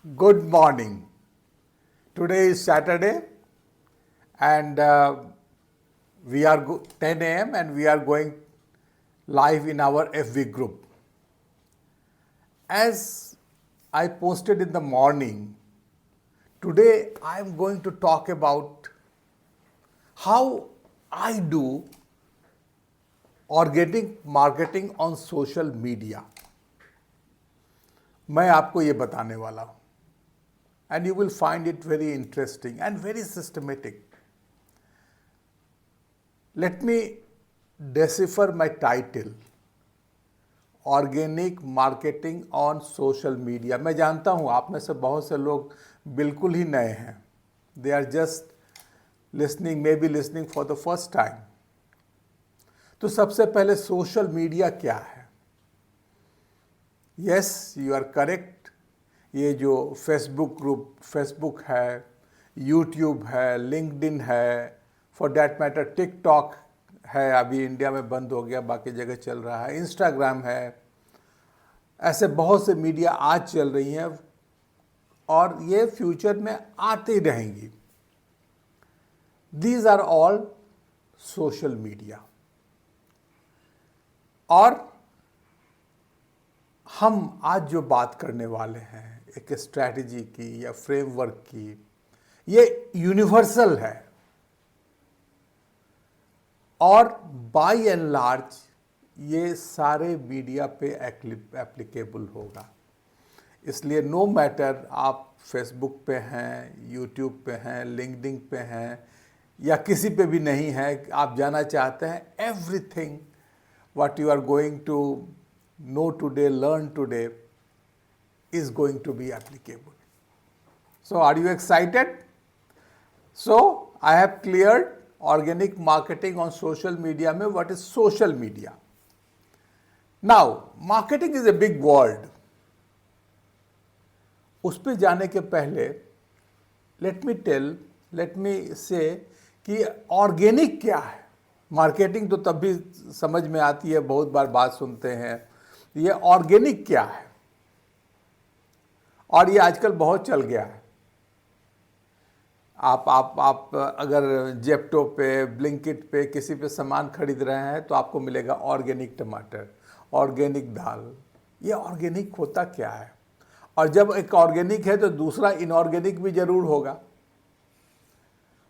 Good morning. Today is Saturday and we are 10 a.m. and we are going live in our FB group. As I posted in the morning, today I am going to talk about how I do organic marketing on social media. मैं आपको ये बताने वाला हूँ and you will find it very interesting and very systematic. Let me decipher my title, Organic Marketing on Social Media. मैं जानता हूँ आप में से बहुत से लोग बिल्कुल ही नए हैं. They are just listening, maybe listening for the first time. तो सबसे पहले सोशल मीडिया क्या है? Yes, you are correct. ये जो फेसबुक है, यूट्यूब है, लिंक्डइन है, फॉर डैट मैटर टिकटॉक है, अभी इंडिया में बंद हो गया, बाकी जगह चल रहा है, इंस्टाग्राम है, ऐसे बहुत से मीडिया आज चल रही हैं और ये फ्यूचर में आती रहेंगी. These are all social media. और हम आज जो बात करने वाले हैं एक स्ट्रैटेजी की या फ्रेमवर्क की, ये यूनिवर्सल है और बाय एंड लार्ज ये सारे मीडिया पे एप्लीकेबल होगा. इसलिए नो मैटर आप फेसबुक पे हैं, यूट्यूब पे हैं, लिंक्डइन पे हैं या किसी पे भी नहीं है, आप जाना चाहते हैं, everything what you are going to know today, learn today is going to be applicable. So are you excited? So I have cleared organic marketing on social media में what is social media. Now marketing is a big word. उस पे जाने के पहले let me say कि organic क्या है. Marketing तो तब भी समझ में आती है, बहुत बार बात सुनते हैं. ये ऑर्गेनिक क्या है और ये आजकल बहुत चल गया है. आप अगर जेप्टो पे, ब्लिंकिट पे, किसी पे सामान खरीद रहे हैं तो आपको मिलेगा ऑर्गेनिक टमाटर, ऑर्गेनिक दाल. ये ऑर्गेनिक होता क्या है? और जब एक ऑर्गेनिक है तो दूसरा इनऑर्गेनिक भी जरूर होगा.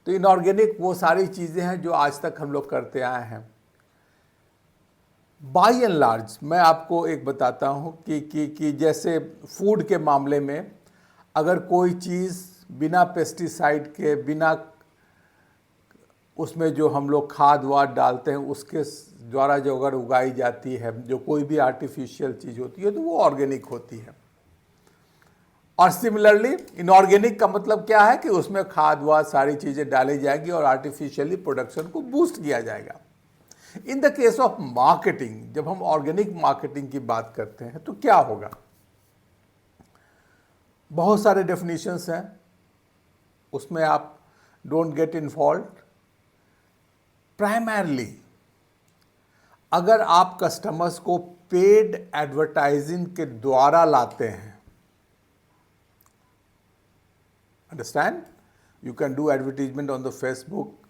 तो इनऑर्गेनिक वो सारी चीज़ें हैं जो आज तक हम लोग करते आए हैं. बाय एंड लार्ज मैं आपको एक बताता हूँ कि जैसे फूड के मामले में अगर कोई चीज़ बिना पेस्टिसाइड के, बिना उसमें जो हम लोग खाद वाद डालते हैं उसके द्वारा जो अगर उगाई जाती है, जो कोई भी आर्टिफिशियल चीज़ होती है, तो वो ऑर्गेनिक होती है. और सिमिलरली इनऑर्गेनिक का मतलब क्या है कि उसमें खाद वाद सारी चीज़ें डाली जाएंगी और आर्टिफिशियली प्रोडक्शन को बूस्ट किया जाएगा. In the case of marketing, जब हम ऑर्गेनिक मार्केटिंग की बात करते हैं तो क्या होगा? बहुत सारे डेफिनेशंस हैं, उसमें आप डोंट गेट इन्वॉल्व. प्राइमरली अगर आप कस्टमर्स को पेड एडवर्टाइजिंग के द्वारा लाते हैं, understand, you can do advertisement on the Facebook,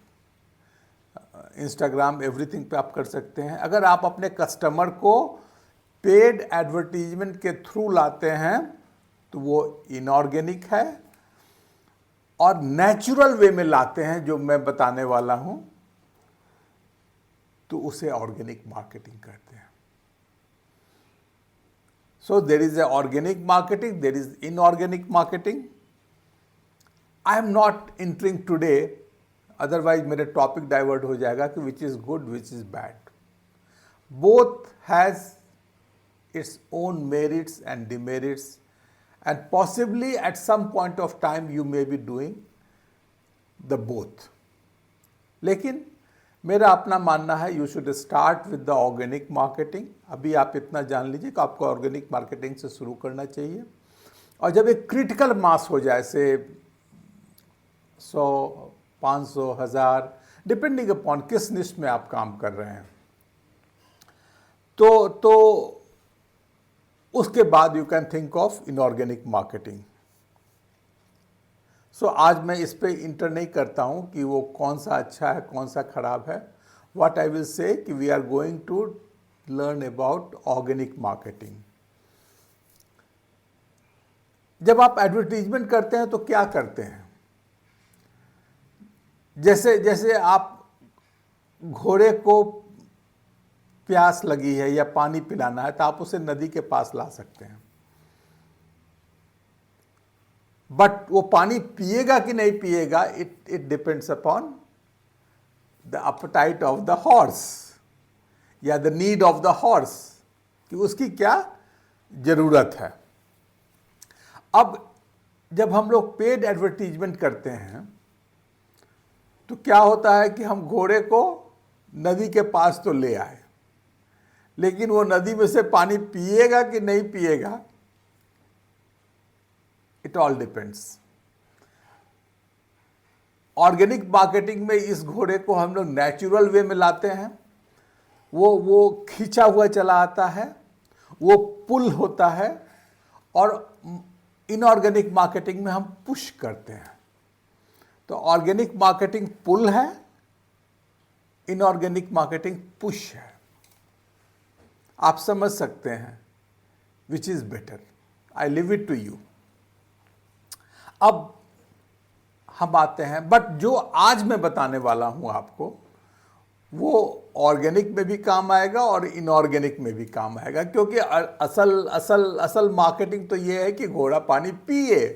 Instagram, everything पे आप कर सकते हैं. अगर आप अपने कस्टमर को पेड एडवर्टीजमेंट के थ्रू लाते हैं तो वो इनऑर्गेनिक है. और नेचुरल वे में लाते हैं जो मैं बताने वाला हूं तो उसे ऑर्गेनिक मार्केटिंग कहते हैं. So there is a organic marketing, there is inorganic marketing. I am not entering today, otherwise मेरे टॉपिक डाइवर्ट हो जाएगा कि which is good, which is bad. Both has its own merits and demerits and possibly at some point of time you may be doing the both. लेकिन मेरा अपना मानना है you should start with the organic marketing. अभी आप इतना जान लीजिए कि आपको ऑर्गेनिक मार्केटिंग से शुरू करना चाहिए. और जब एक क्रिटिकल मास हो जाए, से 100, 500, 1000, डिपेंडिंग अपॉन किस निश में आप काम कर रहे हैं, तो उसके बाद you can think of inorganic marketing. So आज मैं इस पे इंटर नहीं करता हूँ कि वो कौन सा अच्छा है कौन सा खराब है. व्हाट आई विल से कि we are going to learn about organic marketing. जब आप एडवर्टीजमेंट करते हैं तो क्या करते हैं? जैसे जैसे आप घोड़े को प्यास लगी है या पानी पिलाना है तो आप उसे नदी के पास ला सकते हैं, बट वो पानी पिएगा कि नहीं पिएगा it depends upon the appetite of the horse या the need of the horse, कि उसकी क्या जरूरत है. अब जब हम लोग पेड एडवर्टीजमेंट करते हैं तो क्या होता है कि हम घोड़े को नदी के पास तो ले आए, लेकिन वो नदी में से पानी पिएगा कि नहीं पिएगा, it all depends. Organic marketing में इस घोड़े को हम लोग नेचुरल वे में लाते हैं. वो खींचा हुआ चला आता है, वो पुल होता है, और इनऑर्गेनिक मार्केटिंग में हम पुश करते हैं. तो ऑर्गेनिक मार्केटिंग पुल है, इनऑर्गेनिक मार्केटिंग पुश है. आप समझ सकते हैं which is better. I leave it to you. अब हम आते हैं, बट जो आज मैं बताने वाला हूं आपको वो ऑर्गेनिक में भी काम आएगा और इनऑर्गेनिक में भी काम आएगा, क्योंकि असल असल असल मार्केटिंग तो ये है कि घोड़ा पानी पिए.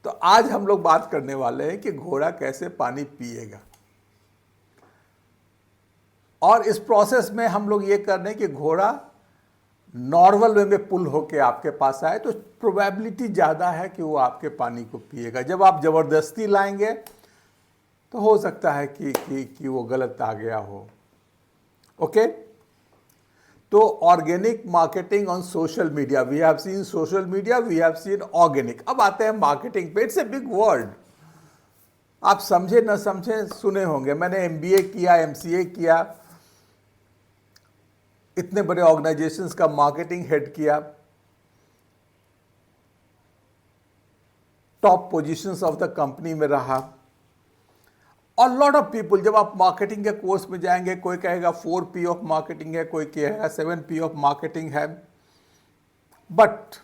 तो आज हम लोग बात करने वाले हैं कि घोड़ा कैसे पानी पिएगा, और इस प्रोसेस में हम लोग ये कर रहे हैं कि घोड़ा नॉर्मल वे में पुल होके आपके पास आए तो प्रोबेबिलिटी ज़्यादा है कि वो आपके पानी को पिएगा. जब आप ज़बरदस्ती लाएंगे तो हो सकता है कि वो गलत आ गया हो. ओके. तो organic marketing on social media, we have seen social media, we have seen organic. अब आते हैं मार्केटिंग पे. It's a big word. आप समझे ना समझे, सुने होंगे. मैंने MBA किया, MCA किया, इतने बड़े ऑर्गेनाइजेशंस का मार्केटिंग हेड किया, top positions of the company में रहा. और लॉट ऑफ पीपल, जब आप मार्केटिंग के कोर्स में जाएंगे, कोई कहेगा 4P ऑफ मार्केटिंग है, कोई कहेगा 7P ऑफ मार्केटिंग है. बट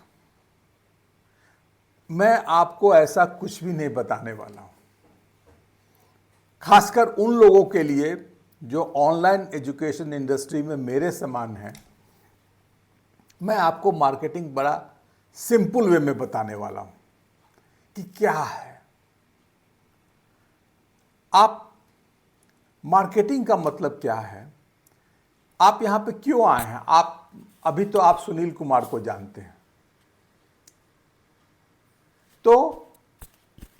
मैं आपको ऐसा कुछ भी नहीं बताने वाला हूं, खासकर उन लोगों के लिए जो ऑनलाइन एजुकेशन इंडस्ट्री में मेरे समान हैं. मैं आपको मार्केटिंग बड़ा सिंपल वे में बताने वाला हूं कि क्या है. आप मार्केटिंग का मतलब क्या है, आप यहां पे क्यों आए हैं. आप अभी तो आप सुनील कुमार को जानते हैं, तो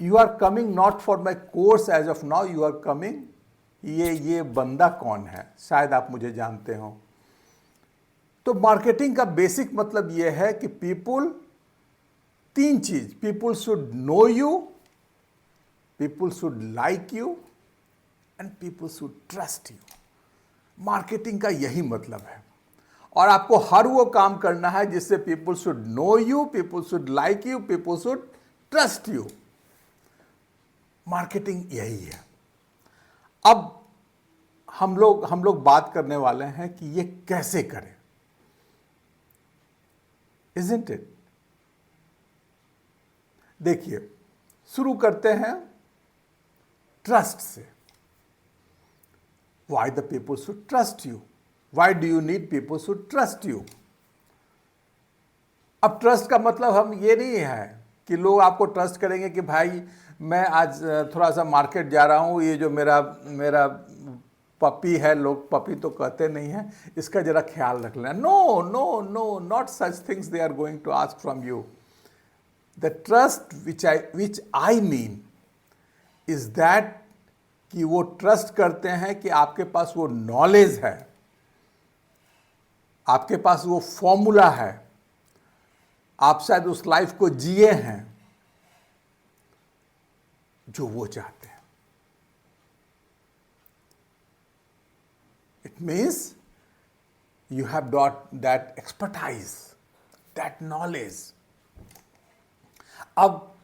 you are coming not for my course as of now, you are coming, ये बंदा कौन है, शायद आप मुझे जानते हो. तो मार्केटिंग का बेसिक मतलब ये है कि पीपुल, तीन चीज, people should know you, people should like you, and people should trust you. Marketing का यही मतलब है. और आपको हर वो काम करना है जिससे people should know you, people should like you, people should trust you. Marketing यही है. अब हम लोग बात करने वाले हैं कि ये कैसे करें. Isn't it? देखिए, शुरू करते हैं ट्रस्ट से. Why the people should trust you? Why do you need people should trust you? अब ट्रस्ट का मतलब हम ये नहीं है कि लोग आपको ट्रस्ट करेंगे कि भाई मैं आज थोड़ा सा मार्केट जा रहा हूँ, ये जो मेरा पपी है, लोग पपी तो कहते नहीं हैं, इसका जरा ख्याल रख लेना. No no no, not such things they are going to ask from you. The trust which I mean is that कि वो ट्रस्ट करते हैं कि आपके पास वो नॉलेज है, आपके पास वो फॉर्मूला है, आप शायद उस लाइफ को जिए हैं जो वो चाहते हैं. It means you have got that expertise, that knowledge. अब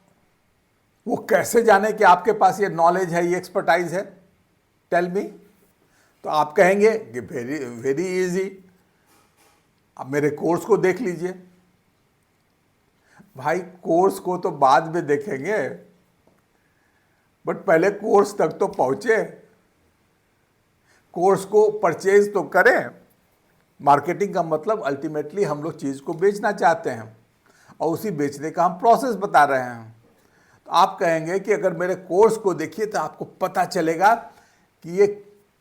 वो कैसे जाने कि आपके पास ये नॉलेज है, ये एक्सपर्टाइज है? Tell me. तो आप कहेंगे कि वेरी वेरी इजी, अब मेरे कोर्स को देख लीजिए। भाई कोर्स को तो बाद में देखेंगे, बट पहले कोर्स तक तो पहुंचे, कोर्स को परचेज तो करें। मार्केटिंग का मतलब अल्टीमेटली हम लोग चीज़ को बेचना चाहते हैं और उसी बेचने का हम प्रोसेस बता रहे हैं। तो आप कहेंगे कि अगर मेरे कोर्स को देखिए तो आपको पता चलेगा कि ये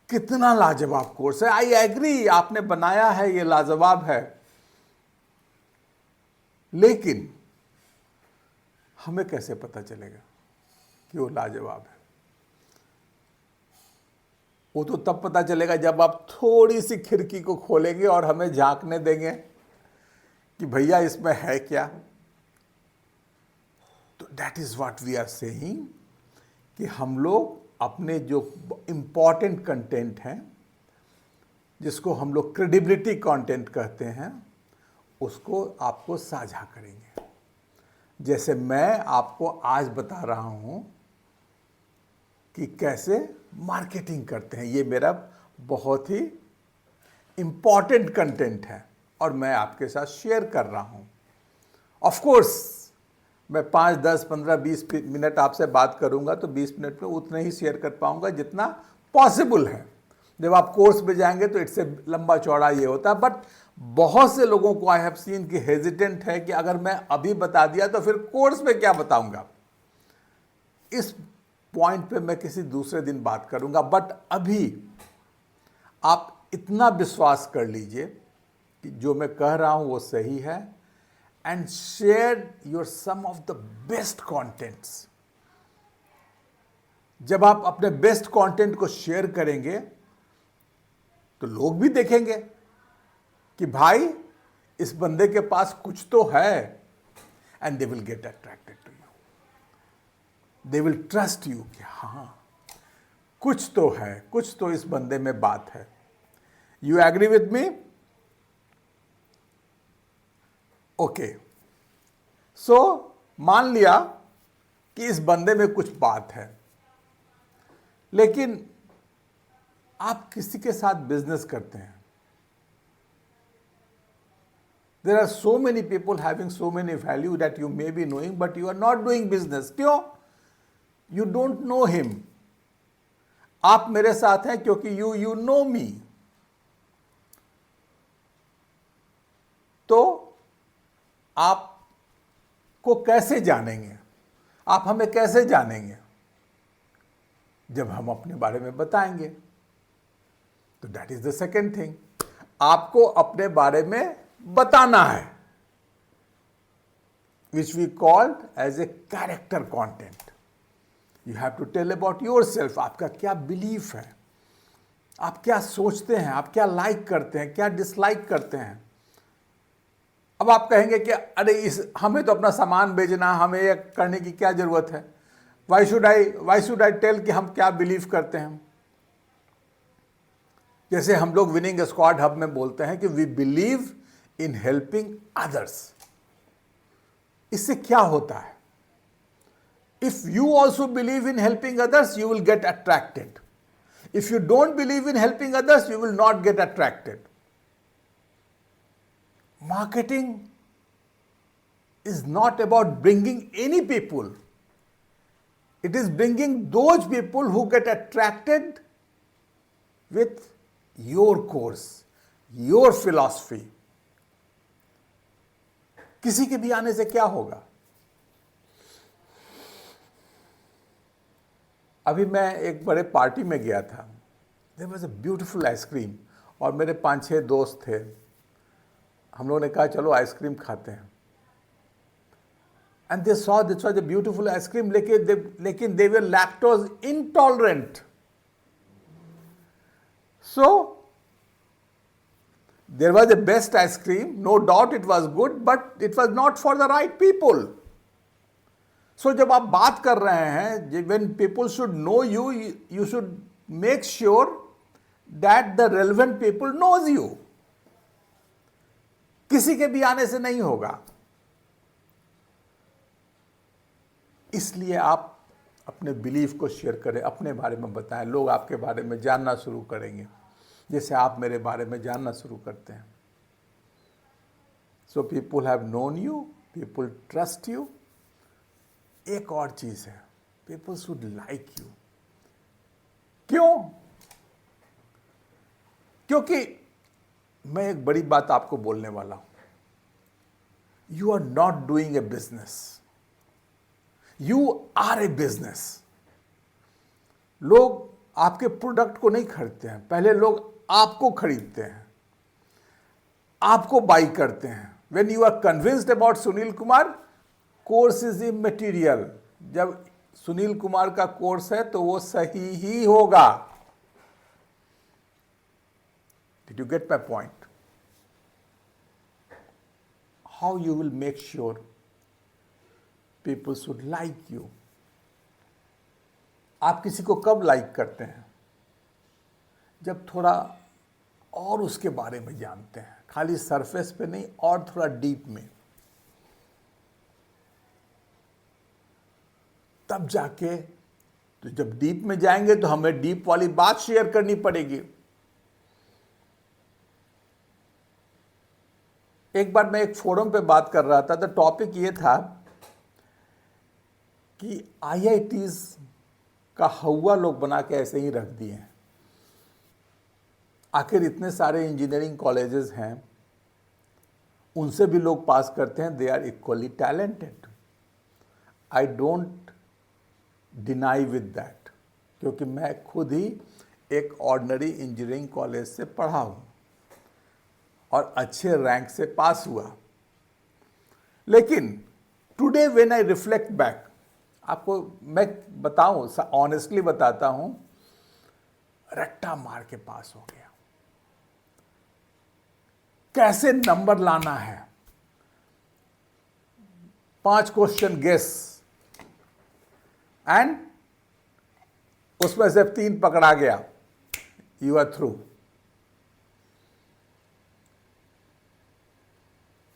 कितना लाजवाब कोर्स है। आई एग्री, आपने बनाया है, ये लाजवाब है, लेकिन हमें कैसे पता चलेगा कि वो लाजवाब है? वो तो तब पता चलेगा जब आप थोड़ी सी खिड़की को खोलेंगे और हमें झांकने देंगे कि भैया इसमें है क्या। तो that is what we are saying कि हम लोग अपने जो इंपॉर्टेंट कंटेंट हैं, जिसको हम लोग क्रेडिबिलिटी कंटेंट कहते हैं, उसको आपको साझा करेंगे। जैसे मैं आपको आज बता रहा हूं कि कैसे मार्केटिंग करते हैं, ये मेरा बहुत ही इंपॉर्टेंट कंटेंट है और मैं आपके साथ शेयर कर रहा हूं। ऑफ कोर्स मैं 5, 10, 15, 20 मिनट आपसे बात करूंगा तो 20 मिनट में उतना ही शेयर कर पाऊंगा जितना पॉसिबल है। जब आप कोर्स में जाएंगे तो इससे लंबा चौड़ा ये होता है, बट बहुत से लोगों को आई हैव सीन कि हेजिटेंट है कि अगर मैं अभी बता दिया तो फिर कोर्स में क्या बताऊंगा। इस पॉइंट पे मैं किसी दूसरे दिन बात करूंगा, बट अभी आप इतना विश्वास कर लीजिए कि जो मैं कह रहा हूं वो सही है, and share your some of the best contents. जब आप अपने बेस्ट कंटेंट को शेयर करेंगे तो लोग भी देखेंगे कि भाई इस बंदे के पास कुछ तो है, and they will get attracted to you, they will trust you कि हाँ कुछ तो है, कुछ तो इस बंदे में बात है। You agree with me? Okay, so मान लिया कि इस बंदे में कुछ बात है, लेकिन आप किसी के साथ बिजनेस करते हैं। There are so many people having so many value that you may be knowing, but you are not doing business. क्यों? You don't know him. आप मेरे साथ हैं क्योंकि you know me. तो आपको कैसे जानेंगे? आप हमें कैसे जानेंगे? जब हम अपने बारे में बताएंगे। तो that is the second thing, आपको अपने बारे में बताना है, which we called as a character content. You have to tell about yourself. आपका क्या बिलीफ है, आप क्या सोचते हैं, आप क्या लाइक करते हैं, क्या डिसलाइक करते हैं। अब आप कहेंगे कि अरे हमें तो अपना सामान बेचना, हमें ये करने की क्या जरूरत है। वाई शुड आई टेल कि हम क्या बिलीव करते हैं। जैसे हम लोग विनिंग स्क्वाड हब में बोलते हैं कि we believe in helping others. इससे क्या होता है? If you also believe in helping others you will get attracted. If you don't believe in helping others you will not get attracted. Marketing is not about bringing any people. It is bringing those people who get attracted with your course, your philosophy. किसी के भी आने से क्या होगा? अभी मैं एक बड़े पार्टी में गया था। There was a beautiful ice cream और मेरे 5-6 दोस्त थे। हम लोगों ने कहा चलो आइसक्रीम खाते हैं। And they saw this was a beautiful ice cream, लेकिन they were lactose intolerant. So there was a best ice cream, no doubt it was good, but it was not for the right people. So जब आप बात कर रहे हैं, when people should know you, you should make sure that the relevant people knows you. किसी के भी आने से नहीं होगा। इसलिए आप अपने बिलीफ को शेयर करें, अपने बारे में बताएं, लोग आपके बारे में जानना शुरू करेंगे जैसे आप मेरे बारे में जानना शुरू करते हैं। So people have known you, people trust you. एक और चीज है, पीपल शुड लाइक यू। क्यों? क्योंकि मैं एक बड़ी बात आपको बोलने वाला हूं। You are not doing a business, you are a business. लोग आपके प्रोडक्ट को नहीं खरीदते हैं, पहले लोग आपको खरीदते हैं, आपको बाई करते हैं। When you are convinced about Sunil Kumar, course is immaterial. जब सुनील कुमार का कोर्स है तो वो सही ही होगा। Did you get my point? How you will make sure people should like you? आप किसी को कब लाइक करते हैं? जब थोड़ा और उसके बारे में जानते हैं, खाली सरफेस पे नहीं, और थोड़ा डीप में, तब जाके। तो जब डीप में जाएंगे तो हमें डीप वाली बात शेयर करनी पड़ेगी। एक बार मैं एक फोरम पे बात कर रहा था, तो टॉपिक ये था कि आईआईटीज का हवा लोग बना के ऐसे ही रख दिए हैं। आखिर इतने सारे इंजीनियरिंग कॉलेजेस हैं, उनसे भी लोग पास करते हैं, they are equally talented. I don't deny with that, क्योंकि मैं खुद ही एक ऑर्डिनरी इंजीनियरिंग कॉलेज से पढ़ा हूँ और अच्छे रैंक से पास हुआ। लेकिन today when I reflect back, आपको मैं बताऊं, ऑनेस्टली बताता हूं, रट्टा मार के पास हो गया। कैसे नंबर लाना है, 5 क्वेश्चन गेस, एंड उसमें से 3 पकड़ा गया, यू आर थ्रू।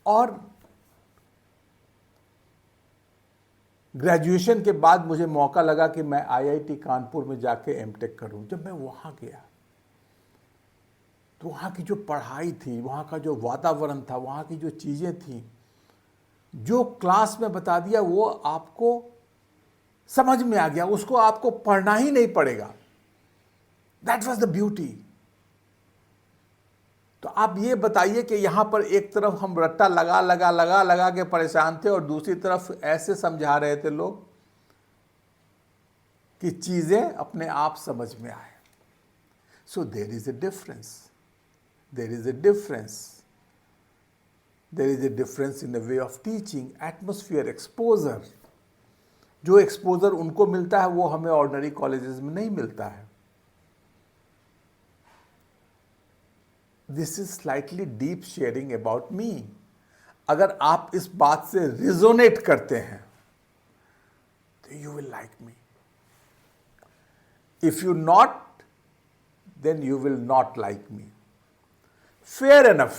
और ग्रेजुएशन के बाद मुझे मौका लगा कि मैं आईआईटी कानपुर में जाके एमटेक करूं। जब मैं वहां गया तो वहाँ की जो पढ़ाई थी, वहाँ का जो वातावरण था, वहाँ की जो चीज़ें थी, जो क्लास में बता दिया वो आपको समझ में आ गया, उसको आपको पढ़ना ही नहीं पड़ेगा। That was the beauty. तो आप ये बताइए कि यहाँ पर एक तरफ हम रट्टा लगा के परेशान थे और दूसरी तरफ ऐसे समझा रहे थे लोग कि चीज़ें अपने आप समझ में आए। So there is a difference, there is a difference. There is a difference in the way of teaching, atmosphere, exposure. जो exposure उनको मिलता है वो हमें ordinary colleges में नहीं मिलता है। This is slightly deep sharing about me. अगर आप इस बात से resonate करते हैं तो you will like me. If you not, then you will not like me. Fair enough.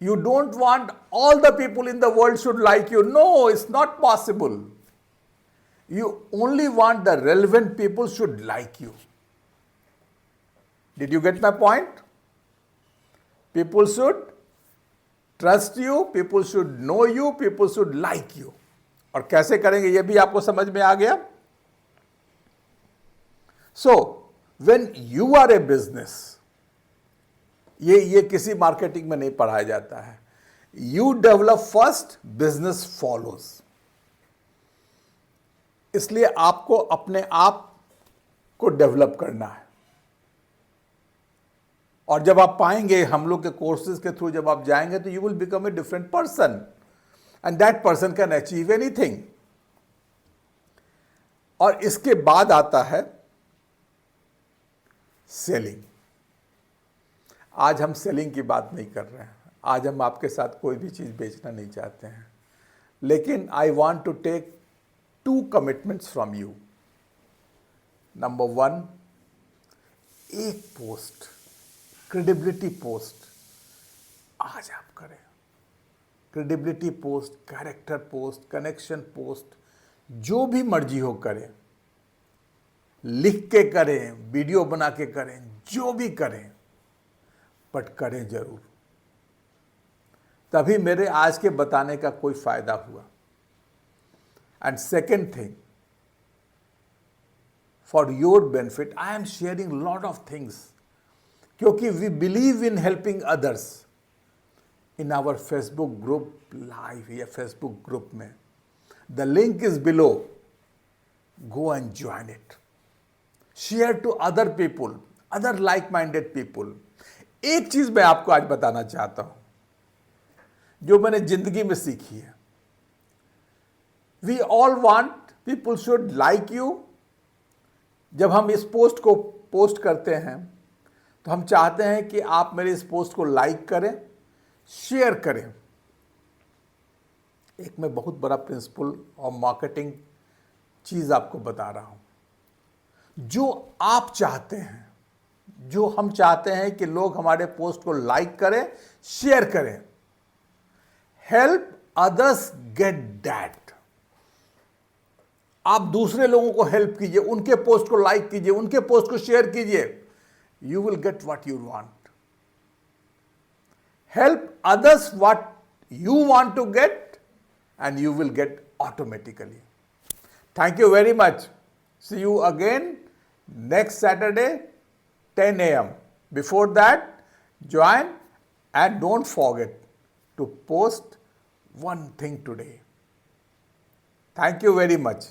You don't want all the people in the world should like you. No, it's not possible. You only want the relevant people should like you. Did you get my point? People should trust you, people should know you, people should like you. और कैसे करेंगे ये भी आपको समझ में आ गया? So, when you are a business, ये किसी मार्केटिंग में नहीं पढ़ाया जाता है। You develop first, business follows. इसलिए आपको अपने आप को डेवलप करना है। और जब आप पाएंगे हम लोग के कोर्सेज के थ्रू जब आप जाएंगे तो you will become a different person, and that person can achieve anything. और इसके बाद आता है सेलिंग। आज हम सेलिंग की बात नहीं कर रहे हैं, आज हम आपके साथ कोई भी चीज़ बेचना नहीं चाहते हैं। लेकिन I want to take 2 commitments from you. Number 1, एक पोस्ट, क्रेडिबिलिटी पोस्ट आज आप करें। Credibility post, character post, connection post, जो भी मर्जी हो करें, लिख के करें, वीडियो बना के करें, जो भी करें, बट करें जरूर। तभी मेरे आज के बताने का कोई फायदा हुआ। And second thing, for your benefit I am sharing lot of things, क्योंकि we believe in helping others in our Facebook group live या फेसबुक ग्रुप में। The link is below, go and join it, share to other people, other like minded people. एक चीज मैं आपको आज बताना चाहता हूं जो मैंने जिंदगी में सीखी है। We all want people should like you. जब हम इस पोस्ट को पोस्ट करते हैं तो हम चाहते हैं कि आप मेरे इस पोस्ट को लाइक करें, शेयर करें। एक मैं बहुत बड़ा प्रिंसिपल और मार्केटिंग चीज आपको बता रहा हूं। जो आप चाहते हैं, जो हम चाहते हैं कि लोग हमारे पोस्ट को लाइक करें, शेयर करें, हेल्प अदर्स गेट दैट। आप दूसरे लोगों को हेल्प कीजिए, उनके पोस्ट को लाइक कीजिए, उनके पोस्ट को शेयर कीजिए, you will get what you want. Help others what you want to get and you will get automatically. Thank you very much. See you again next Saturday, 10 a.m. Before that, join and don't forget to post one thing today. Thank you very much.